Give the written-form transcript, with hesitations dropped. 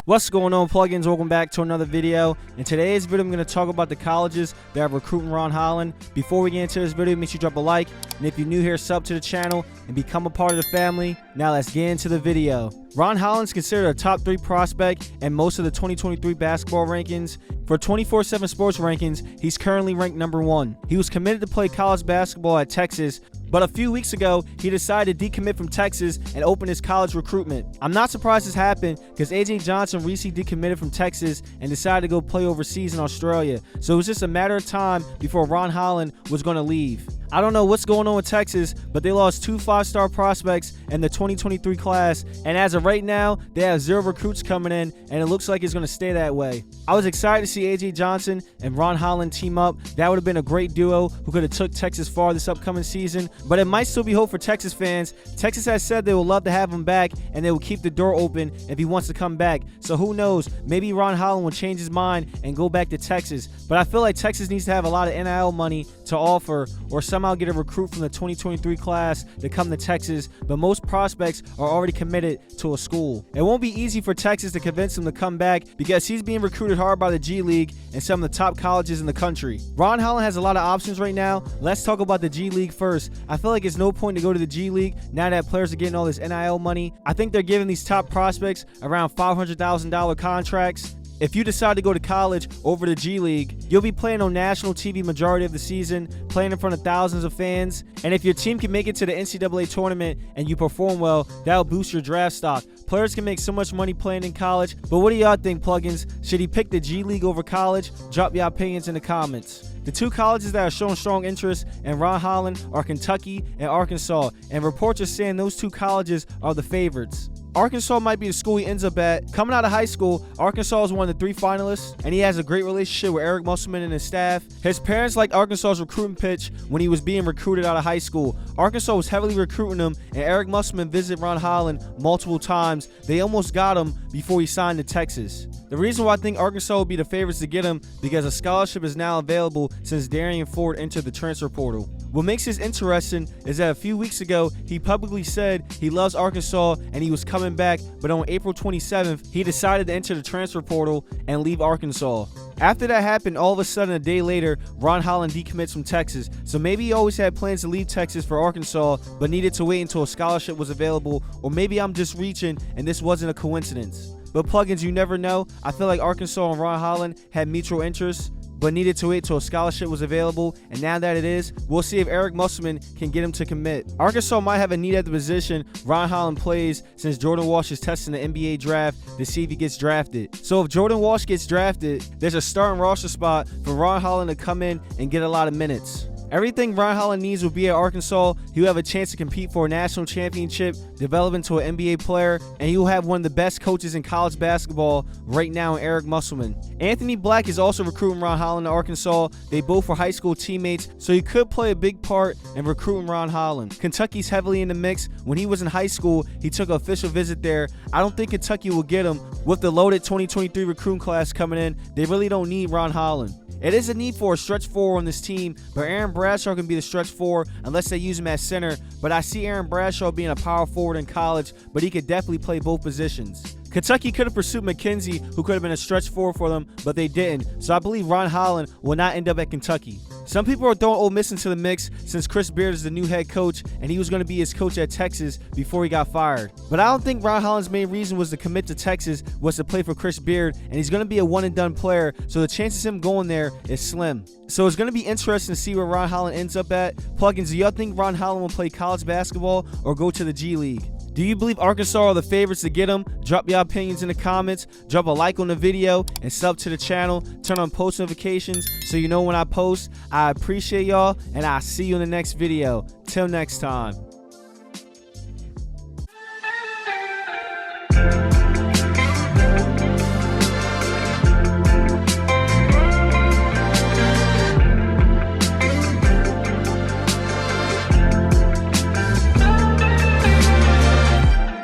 What's going on, plugins? Welcome back to another video. In today's video, I'm going to talk about the colleges that are recruiting Ron Holland. Before we get into this video, make sure you drop a like, and if you're new here, sub to the channel and become a part of the family. Now let's get into the video. Ron Holland is considered a top 3 prospect in most of the 2023 basketball rankings. For 24/7 Sports rankings, he's currently ranked number 1. He was committed to play college basketball at Texas, but a few weeks ago, he decided to decommit from Texas and open his college recruitment. I'm not surprised this happened because AJ Johnson recently decommitted from Texas and decided to go play overseas in Australia. So it was just a matter of time before Ron Holland was going to leave. I don't know what's going on with Texas, but they lost 2 5-star prospects in the 2023 class, and as of right now, they have 0 recruits coming in, and it looks like it's going to stay that way. I was excited to see AJ Johnson and Ron Holland team up. That would have been a great duo who could have took Texas far this upcoming season, but it might still be hope for Texas fans. Texas has said they would love to have him back, and they will keep the door open if he wants to come back. So who knows, maybe Ron Holland will change his mind and go back to Texas, but I feel like Texas needs to have a lot of NIL money to offer, or somehow get a recruit from the 2023 class to come to Texas, but most prospects are already committed to a school. It won't be easy for Texas to convince him to come back because he's being recruited hard by the G League and some of the top colleges in the country. Ron Holland has a lot of options right now. Let's talk about the G League first. I feel like it's no point to go to the G League now that players are getting all this NIL money. I think they're giving these top prospects around $500,000 contracts. If you decide to go to college over the G League, you'll be playing on national TV majority of the season, playing in front of thousands of fans, and if your team can make it to the NCAA tournament and you perform well, that'll boost your draft stock. Players can make so much money playing in college, but what do y'all think, plugins? Should he pick the G League over college? Drop your opinions in the comments. The 2 colleges that are showing strong interest in Ron Holland are Kentucky and Arkansas, and reports are saying those 2 colleges are the favorites. Arkansas might be the school he ends up at. Coming out of high school, Arkansas is one of the 3 finalists, and he has a great relationship with Eric Musselman and his staff. His parents liked Arkansas's recruiting pitch when he was being recruited out of high school. Arkansas was heavily recruiting him, and Eric Musselman visited Ron Holland multiple times. They almost got him before he signed to Texas. The reason why I think Arkansas will be the favorites to get him because a scholarship is now available since Darian Ford entered the transfer portal. What makes this interesting is that a few weeks ago, he publicly said he loves Arkansas and he was coming back, but on April 27th, he decided to enter the transfer portal and leave Arkansas. After that happened, all of a sudden, a day later, Ron Holland decommits from Texas. So maybe he always had plans to leave Texas for Arkansas, but needed to wait until a scholarship was available, or maybe I'm just reaching and this wasn't a coincidence. But plugins, you never know. I feel like Arkansas and Ron Holland had mutual interests, but needed to wait till a scholarship was available, and now that it is, we'll see if Eric Musselman can get him to commit. Arkansas might have a need at the position Ron Holland plays, since Jordan Walsh is testing the NBA draft to see if he gets drafted. So if Jordan Walsh gets drafted, there's a starting roster spot for Ron Holland to come in and get a lot of minutes. Everything Ron Holland needs will be at Arkansas. He will have a chance to compete for a national championship, develop into an NBA player, and he will have one of the best coaches in college basketball right now in Eric Musselman. Anthony Black is also recruiting Ron Holland to Arkansas. They both were high school teammates, so he could play a big part in recruiting Ron Holland. Kentucky's heavily in the mix. When he was in high school, he took an official visit there. I don't think Kentucky will get him. With the loaded 2023 recruiting class coming in, they really don't need Ron Holland. It is a need for a stretch 4 on this team, but Aaron Bradshaw can be the stretch 4 unless they use him as center. But I see Aaron Bradshaw being a power forward in college, but he could definitely play both positions. Kentucky could have pursued McKenzie, who could have been a stretch 4 for them, but they didn't. So I believe Ron Holland will not end up at Kentucky. Some people are throwing Ole Miss into the mix since Chris Beard is the new head coach and he was going to be his coach at Texas before he got fired. But I don't think Ron Holland's main reason was to commit to Texas was to play for Chris Beard, and he's going to be a one-and-done player, so the chances of him going there is slim. So it's going to be interesting to see where Ron Holland ends up at. Plugins, do y'all think Ron Holland will play college basketball or go to the G League? Do you believe Arkansas are the favorites to get him? Drop your opinions in the comments, drop a like on the video, and sub to the channel. Turn on post notifications so you know when I post. I appreciate y'all, and I'll see you in the next video. Till next time.